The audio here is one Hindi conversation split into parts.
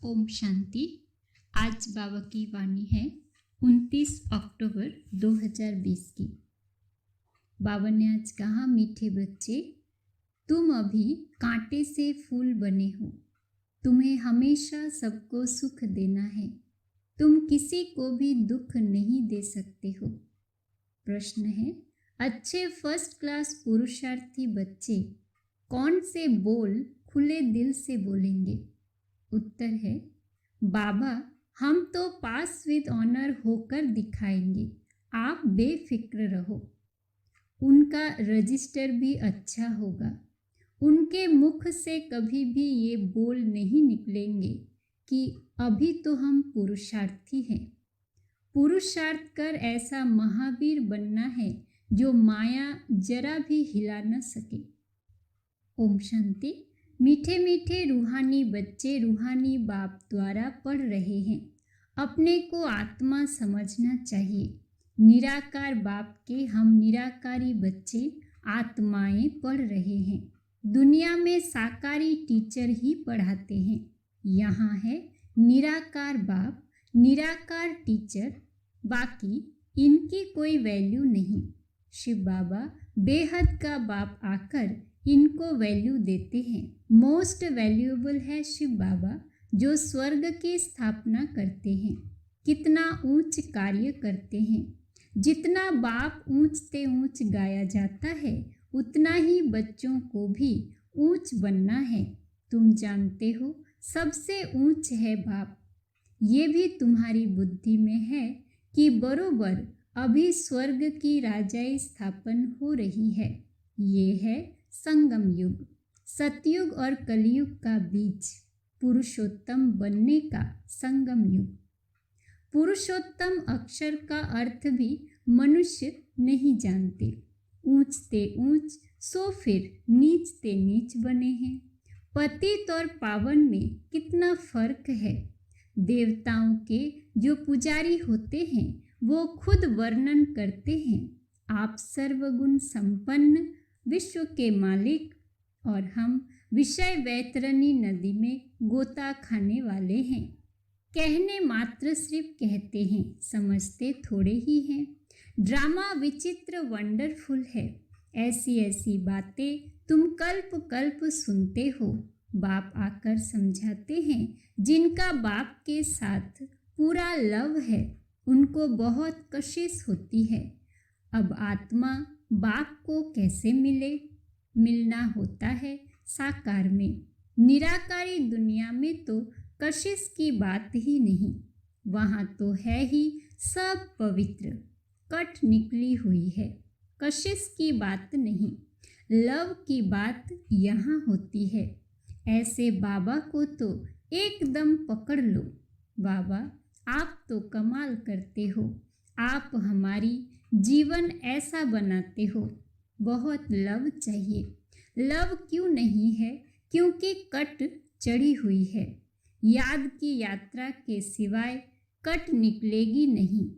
ओम शांति। आज बाबा की वाणी है 29 अक्टूबर 2020 की। बाबा ने आज कहा, मीठे बच्चे, तुम अभी कांटे से फूल बने हो। तुम्हें हमेशा सबको सुख देना है। तुम किसी को भी दुख नहीं दे सकते हो। प्रश्न है, अच्छे फर्स्ट क्लास पुरुषार्थी बच्चे कौन से बोल खुले दिल से बोलेंगे? उत्तर है, बाबा, हम तो पास विद ऑनर होकर दिखाएंगे, आप बेफिक्र रहो। उनका रजिस्टर भी अच्छा होगा। उनके मुख से कभी भी ये बोल नहीं निकलेंगे कि अभी तो हम पुरुषार्थी हैं। पुरुषार्थ कर ऐसा महावीर बनना है जो माया जरा भी हिला न सके। ओम शांति। मीठे मीठे रूहानी बच्चे रूहानी बाप द्वारा पढ़ रहे हैं। अपने को आत्मा समझना चाहिए। निराकार बाप के हम निराकारी बच्चे आत्माएं पढ़ रहे हैं। दुनिया में साकारी टीचर ही पढ़ाते हैं। यहाँ है निराकार बाप, निराकार टीचर, बाकी इनकी कोई वैल्यू नहीं। शिव बाबा बेहद का बाप आकर इनको वैल्यू देते हैं। मोस्ट वैल्यूएबल है शिव बाबा जो स्वर्ग की स्थापना करते हैं। कितना ऊंच कार्य करते हैं। जितना बाप ऊंचते ऊंच गाया जाता है उतना ही बच्चों को भी ऊंच बनना है। तुम जानते हो सबसे ऊंच है बाप। ये भी तुम्हारी बुद्धि में है कि बरोबर अभी स्वर्ग की राजाई स्थापन हो रही है। ये है संगम युग, सतयुग और कलयुग का बीज, पुरुषोत्तम बनने का संगम युग। पुरुषोत्तम अक्षर का अर्थ भी मनुष्य नहीं जानते। ऊंचते ऊंच सो फिर नीचते नीच बने हैं। पतित और पावन में कितना फर्क है। देवताओं के जो पुजारी होते हैं वो खुद वर्णन करते हैं, आप सर्वगुण संपन्न विश्व के मालिक और हम विषय वैतरणी नदी में गोता खाने वाले हैं। कहने मात्र सिर्फ कहते हैं, समझते थोड़े ही हैं। ड्रामा विचित्र वंडरफुल है। ऐसी ऐसी बातें तुम कल्प कल्प सुनते हो। बाप आकर समझाते हैं। जिनका बाप के साथ पूरा लव है उनको बहुत कशिश होती है। अब आत्मा बाप को कैसे मिले? मिलना होता है साकार में। निराकारी दुनिया में तो कशिश की बात ही नहीं। वहाँ तो है ही सब पवित्र, कट निकली हुई है। कशिश की बात नहीं, लव की बात यहाँ होती है। ऐसे बाबा को तो एकदम पकड़ लो। बाबा, आप तो कमाल करते हो। आप हमारी जीवन ऐसा बनाते हो। बहुत लव चाहिए। लव क्यों नहीं है? क्योंकि कट चढ़ी हुई है। याद की यात्रा के सिवाय कट निकलेगी नहीं।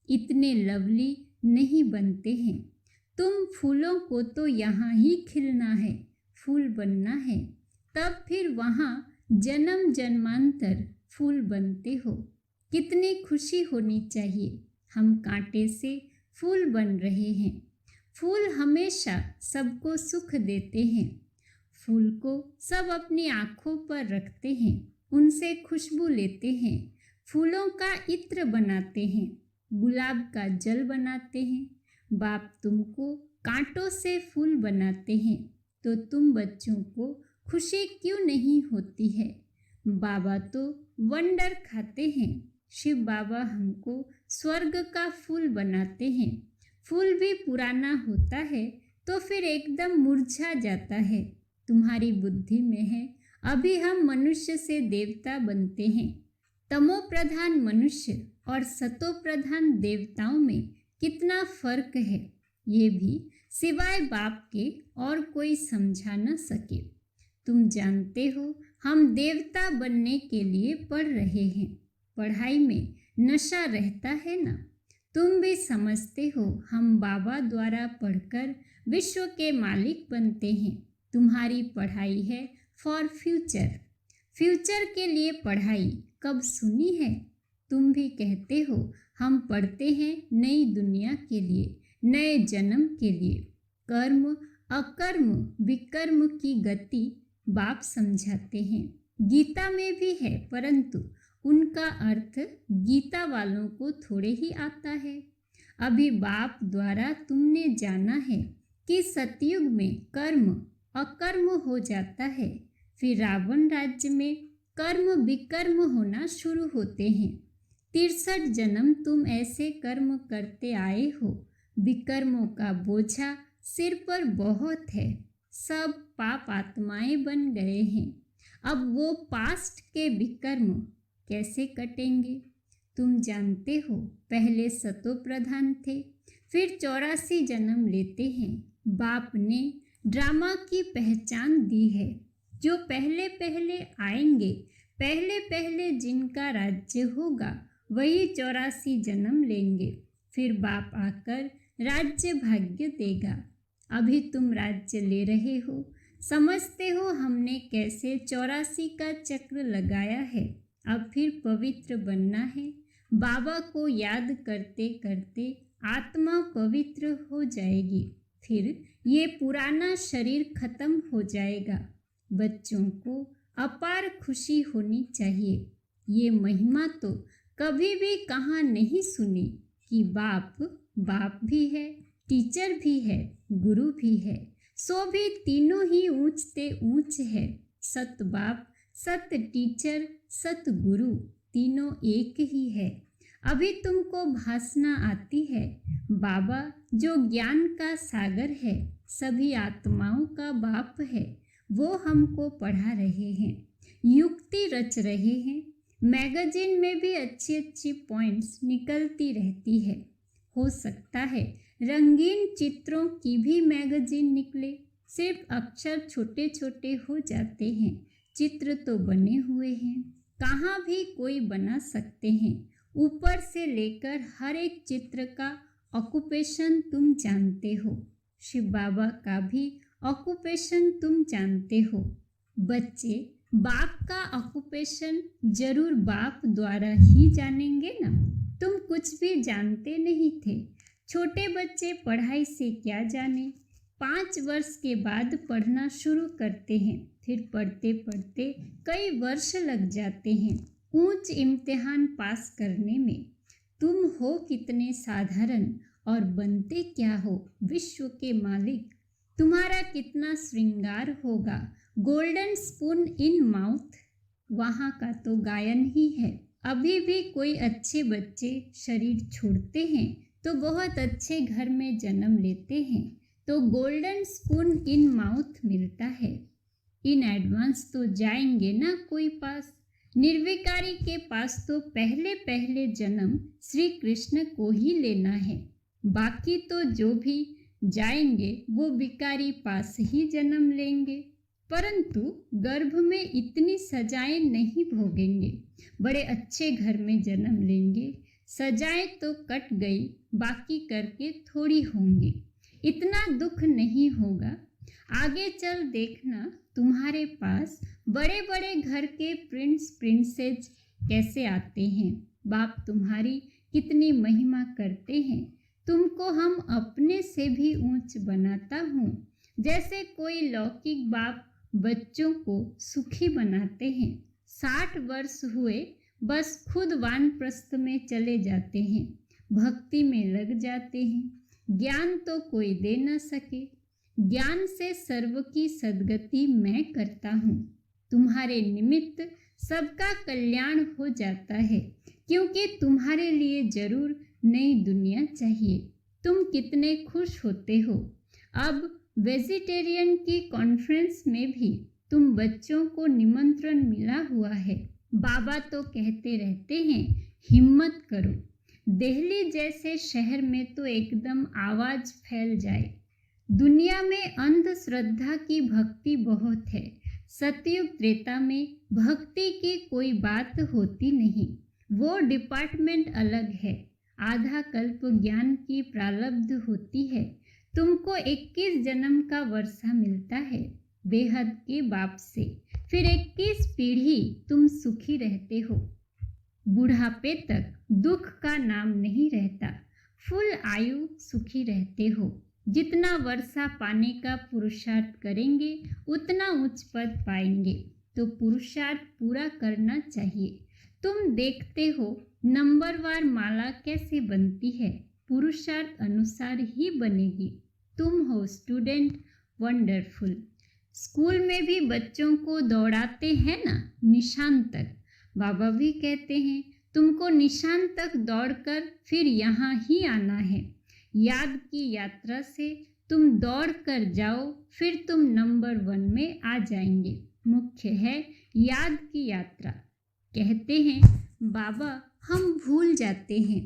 इतने लवली नहीं बनते हैं। तुम फूलों को तो यहाँ ही खिलना है, फूल बनना है, तब फिर वहाँ जन्म जन्मांतर फूल बनते हो। कितनी खुशी होनी चाहिए। हम कांटे से फूल बन रहे हैं। फूल हमेशा सबको सुख देते हैं। फूल को सब अपनी आँखों पर रखते हैं, उनसे खुशबू लेते हैं, फूलों का इत्र बनाते हैं, गुलाब का जल बनाते हैं। बाप तुमको कांटों से फूल बनाते हैं तो तुम बच्चों को खुशी क्यों नहीं होती है? बाबा तो वंडर खाते हैं। शिव बाबा हमको स्वर्ग का फूल बनाते हैं। फूल भी पुराना होता है तो फिर एकदम मुरझा जाता है। तुम्हारी बुद्धि में है अभी हम मनुष्य से देवता बनते हैं। तमो प्रधान मनुष्य और सतो प्रधान देवताओं में कितना फर्क है, ये भी सिवाय बाप के और कोई समझा न सके। तुम जानते हो हम देवता बनने के लिए पढ़ रहे हैं। पढ़ाई में नशा रहता है ना। तुम भी समझते हो हम बाबा द्वारा पढ़कर विश्व के मालिक बनते हैं। तुम्हारी पढ़ाई है फॉर फ्यूचर। फ्यूचर के लिए पढ़ाई कब सुनी है? तुम भी कहते हो हम पढ़ते हैं नई दुनिया के लिए, नए जन्म के लिए। कर्म अकर्म विकर्म की गति बाप समझाते हैं। गीता में भी है, परंतु उनका अर्थ गीता वालों को थोड़े ही आता है। अभी बाप द्वारा तुमने जाना है कि सतयुग में कर्म अकर्म हो जाता है, फिर रावण राज्य में कर्म विकर्म होना शुरू होते हैं। 63 जन्म तुम ऐसे कर्म करते आए हो। विकर्मों का बोझा सिर पर बहुत है, सब पाप आत्माएं बन गए हैं। अब वो पास्ट के विकर्म कैसे कटेंगे? तुम जानते हो पहले सतो प्रधान थे, फिर 84 जन्म लेते हैं। बाप ने ड्रामा की पहचान दी है। जो पहले पहले आएंगे, पहले पहले जिनका राज्य होगा, वही 84 जन्म लेंगे। फिर बाप आकर राज्य भाग्य देगा। अभी तुम राज्य ले रहे हो, समझते हो हमने कैसे 84 का चक्र लगाया है। अब फिर पवित्र बनना है। बाबा को याद करते करते आत्मा पवित्र हो जाएगी, फिर ये पुराना शरीर खत्म हो जाएगा। बच्चों को अपार खुशी होनी चाहिए। ये महिमा तो कभी भी कहाँ नहीं सुनी कि बाप बाप भी है, टीचर भी है, गुरु भी है, सो भी तीनों ही ऊंचते ऊंच है। सत बाप, सत टीचर, सत गुरु, तीनों एक ही है। अभी तुमको भासना आती है। बाबा जो ज्ञान का सागर है, सभी आत्माओं का बाप है, वो हमको पढ़ा रहे हैं, युक्ति रच रहे हैं। मैगजीन में भी अच्छी अच्छी पॉइंट्स निकलती रहती है। हो सकता है रंगीन चित्रों की भी मैगजीन निकले। सिर्फ अक्षर छोटे छोटे हो जाते हैं, चित्र तो बने हुए हैं। कहाँ भी कोई बना सकते हैं। ऊपर से लेकर हर एक चित्र का ऑक्यूपेशन तुम जानते हो। शिव बाबा का भी ऑक्यूपेशन तुम जानते हो। बच्चे बाप का ऑक्यूपेशन जरूर बाप द्वारा ही जानेंगे ना। तुम कुछ भी जानते नहीं थे। छोटे बच्चे पढ़ाई से क्या जाने। 5 वर्ष के बाद पढ़ना शुरू करते हैं, फिर पढ़ते पढ़ते कई वर्ष लग जाते हैं ऊंच इम्तिहान पास करने में। तुम हो कितने साधारण और बनते क्या हो विश्व के मालिक। तुम्हारा कितना श्रृंगार होगा। गोल्डन स्पून इन माउथ, वहाँ का तो गायन ही है। अभी भी कोई अच्छे बच्चे शरीर छोड़ते हैं तो बहुत अच्छे घर में जन्म लेते हैं, तो गोल्डन स्पून इन माउथ मिलता है। इन एडवांस तो जाएंगे ना कोई पास। निर्विकारी के पास तो पहले पहले जन्म श्री कृष्ण को ही लेना है। बाकी तो जो भी जाएंगे वो विकारी पास ही जन्म लेंगे, परंतु गर्भ में इतनी सजाएं नहीं भोगेंगे। बड़े अच्छे घर में जन्म लेंगे। सजाएं तो कट गई, बाकी करके थोड़ी होंगी। इतना दुख नहीं होगा। आगे चल देखना तुम्हारे पास बड़े बड़े घर के प्रिंस प्रिंसेस कैसे आते हैं। बाप तुम्हारी कितनी महिमा करते हैं। तुमको हम अपने से भी ऊंच बनाता हूँ। जैसे कोई लौकिक बाप बच्चों को सुखी बनाते हैं। 60 वर्ष हुए बस खुद वानप्रस्थ में चले जाते हैं, भक्ति में लग जाते हैं। ज्ञान तो कोई दे न सके। ज्ञान से सर्व की सद्गति मैं करता हूँ। तुम्हारे निमित्त सबका कल्याण हो जाता है, क्योंकि तुम्हारे लिए जरूर नई दुनिया चाहिए। तुम कितने खुश होते हो। अब वेजिटेरियन की कॉन्फ्रेंस में भी तुम बच्चों को निमंत्रण मिला हुआ है। बाबा तो कहते रहते हैं हिम्मत करो। दिल्ली जैसे शहर में तो एकदम आवाज फैल जाए। दुनिया में अंधश्रद्धा की भक्ति बहुत है। सतयुग त्रेता में भक्ति की कोई बात होती नहीं, वो डिपार्टमेंट अलग है। आधा कल्प ज्ञान की प्रारब्ध होती है। तुमको 21 जन्म का वर्षा मिलता है। बेहद के बाप से। फिर 21 पीढ़ी तुम सुखी रहते हो। बुढ़ापे तक दुख का नाम नहीं रहता। फुल आयु सुखी रहते हो। जितना वर्षा पाने का पुरुषार्थ करेंगे उतना उच्च पद पाएंगे। तो पुरुषार्थ पूरा करना चाहिए। तुम देखते हो नंबरवार माला कैसे बनती है, पुरुषार्थ अनुसार ही बनेगी। तुम हो स्टूडेंट वंडरफुल। स्कूल में भी बच्चों को दौड़ाते हैं ना निशान तक। बाबा भी कहते हैं तुमको निशान तक दौड़कर फिर यहाँ ही आना है। याद की यात्रा से तुम दौड़ कर जाओ, फिर तुम नंबर 1 में आ जाएंगे। मुख्य है याद की यात्रा। कहते हैं बाबा हम भूल जाते हैं।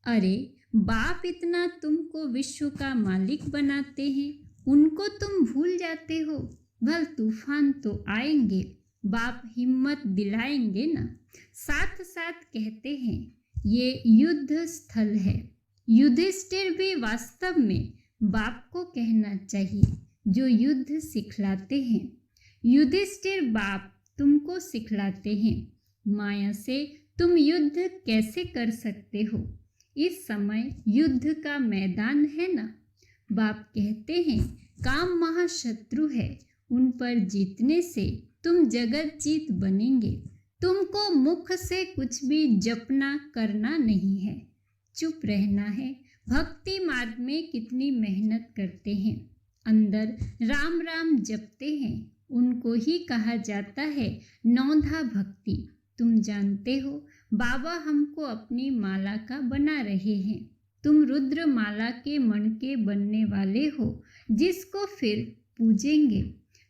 अरे बाप इतना तुमको विश्व का मालिक बनाते हैं, उनको तुम भूल जाते हो। भल तूफान तो आएंगे, बाप हिम्मत दिलाएंगे ना। साथ साथ कहते हैं ये युद्ध स्थल है। युधिष्ठिर भी वास्तव में बाप को कहना चाहिए जो युद्ध सिखलाते हैं। युधिष्ठिर बाप तुमको सिखलाते हैं। माया से तुम युद्ध कैसे कर सकते हो। इस समय युद्ध का मैदान है ना। बाप कहते हैं काम महाशत्रु है, उन पर जीतने से तुम जगत जीत बनेंगे। तुमको मुख से कुछ भी जपना करना नहीं है, चुप रहना है। भक्ति मार्ग में कितनी मेहनत करते हैं, अंदर राम राम जपते हैं, उनको ही कहा जाता है नौधा भक्ति। तुम जानते हो बाबा हमको अपनी माला का बना रहे हैं। तुम रुद्र माला के मणके बनने वाले हो, जिसको फिर पूजेंगे।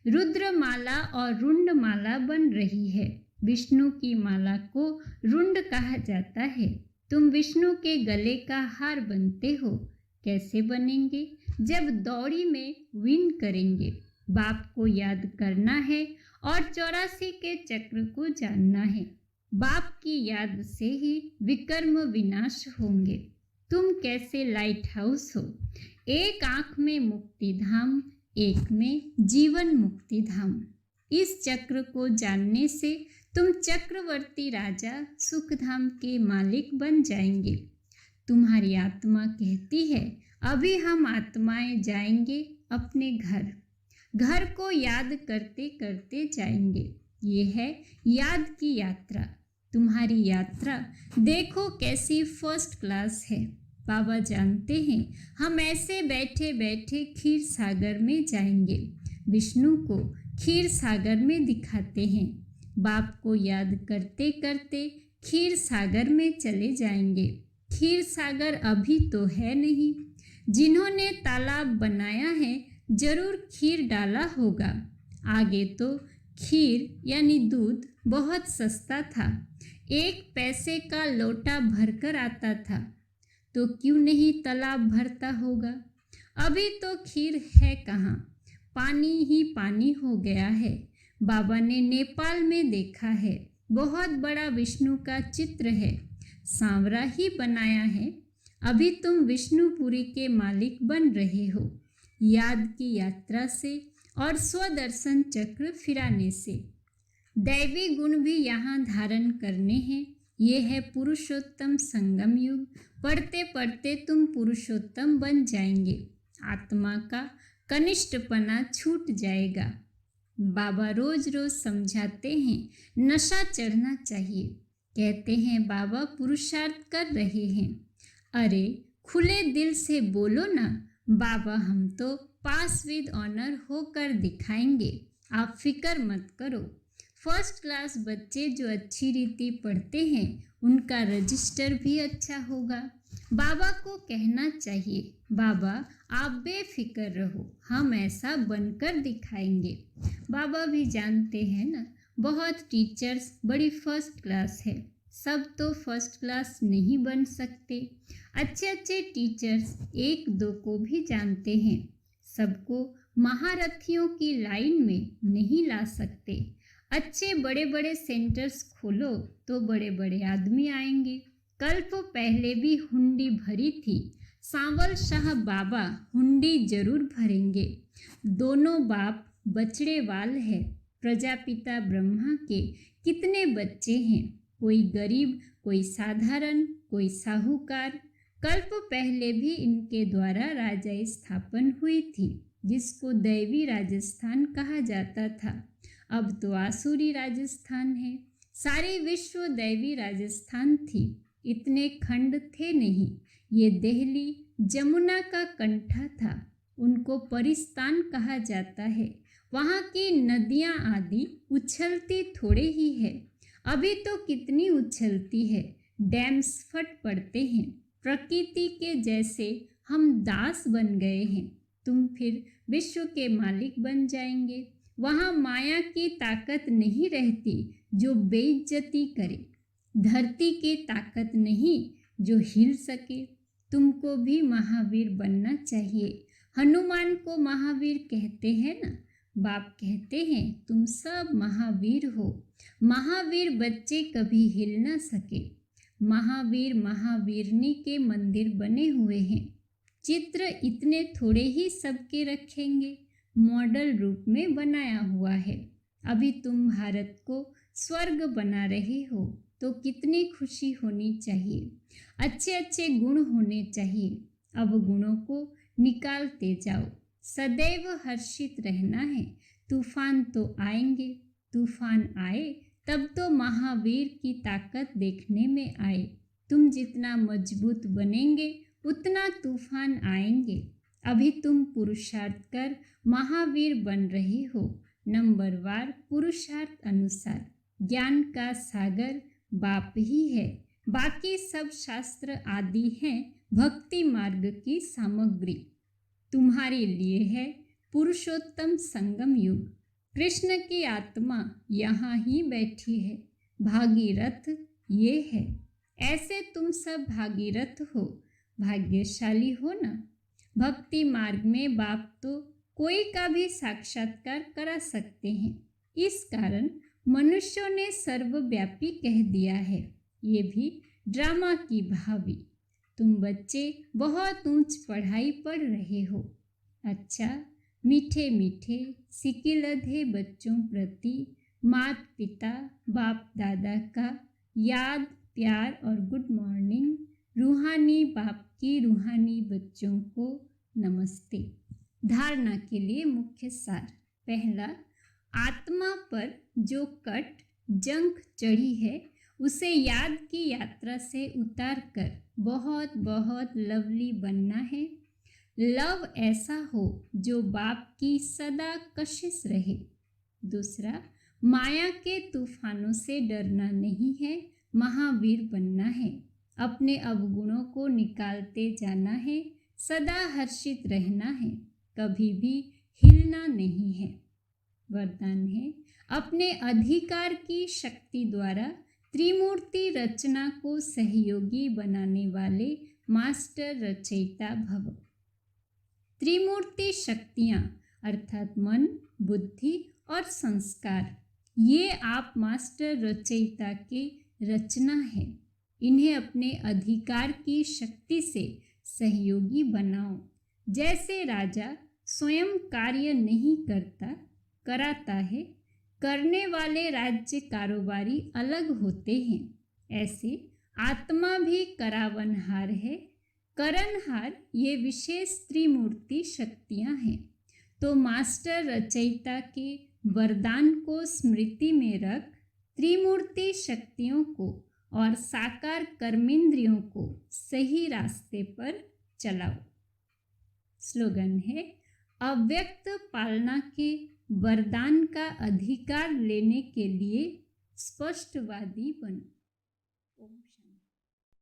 रुद्र माला और रुंड माला बन रही है। विष्णु की माला को रुंड कहा जाता है। तुम विष्णु के गले का हार बनते हो। कैसे बनेंगे? जब दौड़ी में विन करेंगे। बाप को याद करना है और 84 के चक्र को जानना है। बाप की याद से ही विकर्म विनाश होंगे। तुम कैसे लाइट हाउस हो, एक आंख में मुक्ति धाम, एक में जीवन मुक्ति धाम। इस चक्र को जानने से तुम चक्रवर्ती राजा सुखधाम के मालिक बन जाएंगे। तुम्हारी आत्मा कहती है अभी हम आत्माएं जाएंगे अपने घर। घर को याद करते करते जाएंगे। ये है याद की यात्रा। तुम्हारी यात्रा देखो कैसी फर्स्ट क्लास है। बाबा जानते हैं हम ऐसे बैठे बैठे क्षीर सागर में जाएंगे। विष्णु को क्षीर सागर में दिखाते हैं। बाप को याद करते करते क्षीर सागर में चले जाएंगे। क्षीर सागर अभी तो है नहीं। जिन्होंने तालाब बनाया है जरूर खीर डाला होगा। आगे तो खीर यानी दूध बहुत सस्ता था। 1 पैसे का लोटा भरकर आता था, तो क्यों नहीं तालाब भरता होगा। अभी तो खीर है कहाँ, पानी ही पानी हो गया है। बाबा ने नेपाल में देखा है, बहुत बड़ा विष्णु का चित्र है, सांवरा ही बनाया है। अभी तुम विष्णुपुरी के मालिक बन रहे हो, याद की यात्रा से और स्वदर्शन चक्र फिराने से। दैवी गुण भी यहाँ धारण करने हैं। ये है पुरुषोत्तम संगम युग। पढ़ते पढ़ते तुम पुरुषोत्तम बन जाएंगे। आत्मा का कनिष्ठपना छूट जाएगा। बाबा रोज रोज समझाते हैं नशा चढ़ना चाहिए। कहते हैं बाबा पुरुषार्थ कर रहे हैं। अरे खुले दिल से बोलो ना, बाबा हम तो पास विद ऑनर होकर दिखाएंगे, आप फिक्र मत करो। फर्स्ट क्लास बच्चे जो अच्छी रीति पढ़ते हैं उनका रजिस्टर भी अच्छा होगा। बाबा को कहना चाहिए बाबा आप बेफिक्र रहो, हम ऐसा बनकर दिखाएंगे। बाबा भी जानते हैं ना, बहुत टीचर्स बड़ी फर्स्ट क्लास है, सब तो फर्स्ट क्लास नहीं बन सकते। अच्छे अच्छे टीचर्स 1-2 को भी जानते हैं, सबको महारथियों की लाइन में नहीं ला सकते। अच्छे बड़े बड़े सेंटर्स खोलो तो बड़े बड़े आदमी आएंगे। कल्प पहले भी हुंडी भरी थी, सांवल शाह बाबा हुंडी जरूर भरेंगे। दोनों बाप बछड़े वाल है। प्रजापिता ब्रह्मा के कितने बच्चे हैं, कोई गरीब, कोई साधारण, कोई साहूकार। कल्प पहले भी इनके द्वारा राजाई स्थापन हुई थी, जिसको दैवी राजस्थान कहा जाता था। अब तो आसुरी राजस्थान है। सारे विश्व दैवी राजस्थान थी। इतने खंड थे नहीं। ये दिल्ली जमुना का कंठा था। उनको परिस्तान कहा जाता है। वहाँ की नदियाँ आदि उछलती थोड़े ही है, अभी तो कितनी उछलती है। डैम्स फट पड़ते हैं। प्रकृति के जैसे हम दास बन गए हैं। तुम फिर विश्व के मालिक बन जाएंगे। वहाँ माया की ताकत नहीं रहती जो बेइज्जती करे, धरती की ताकत नहीं जो हिल सके। तुमको भी महावीर बनना चाहिए। हनुमान को महावीर कहते हैं ना। बाप कहते हैं तुम सब महावीर हो। महावीर बच्चे कभी हिल ना सके। महावीर महावीरनी के मंदिर बने हुए हैं। चित्र इतने थोड़े ही सबके रखेंगे, मॉडल रूप में बनाया हुआ है। अभी तुम भारत को स्वर्ग बना रहे हो तो कितनी खुशी होनी चाहिए। अच्छे अच्छे गुण होने चाहिए। अब गुणों को निकालते जाओ। सदैव हर्षित रहना है। तूफान तो आएंगे। तूफान आए तब तो महावीर की ताकत देखने में आए। तुम जितना मजबूत बनेंगे उतना तूफान आएंगे। अभी तुम पुरुषार्थ कर महावीर बन रहे हो। नंबरवार पुरुषार्थ अनुसार। ज्ञान का सागर बाप ही है। बाकी सब शास्त्र आदि हैं भक्ति मार्ग की सामग्री। तुम्हारे लिए है पुरुषोत्तम संगम युग। कृष्ण की आत्मा यहाँ ही बैठी है। भागीरथ ये है। ऐसे तुम सब भागीरथ हो, भाग्यशाली हो ना। भक्ति मार्ग में बाप तो कोई का भी साक्षात्कार करा सकते हैं। इस कारण मनुष्यों ने सर्वव्यापी कह दिया है। ये भी ड्रामा की भावी। तुम बच्चे बहुत ऊंच पढ़ाई पढ़ रहे हो। अच्छा, मीठे मीठे सिकिलधे बच्चों प्रति माता पिता बाप दादा का याद, प्यार और गुड मॉर्निंग। रूहानी बाप की रूहानी बच्चों को नमस्ते। धारणा के लिए मुख्य सार। पहला, आत्मा पर जो कट जंख चढ़ी है उसे याद की यात्रा से उतार कर बहुत बहुत लवली बनना है। लव ऐसा हो जो बाप की सदा कशिश रहे। दूसरा, माया के तूफानों से डरना नहीं है, महावीर बनना है। अपने अवगुणों को निकालते जाना है, सदा हर्षित रहना है, कभी भी हिलना नहीं है। वरदान है, अपने अधिकार की शक्ति द्वारा त्रिमूर्ति रचना को सहयोगी बनाने वाले मास्टर रचयिता भव। त्रिमूर्ति शक्तियाँ अर्थात मन, बुद्धि और संस्कार, ये आप मास्टर रचयिता की रचना है। इन्हें अपने अधिकार की शक्ति से सहयोगी बनाओ। जैसे राजा स्वयं कार्य नहीं करता, कराता है, करने वाले राज्य कारोबारी अलग होते हैं, ऐसे आत्मा भी करावनहार है, करनहार। ये विशेष त्रिमूर्ति शक्तियाँ हैं। तो मास्टर रचयिता के वरदान को स्मृति में रख त्रिमूर्ति शक्तियों को और साकार कर्मेंद्रियों को सही रास्ते पर चलाओ। स्लोगन है, अव्यक्त पालना के वरदान का अधिकार लेने के लिए स्पष्टवादी बनो। ओम शांति।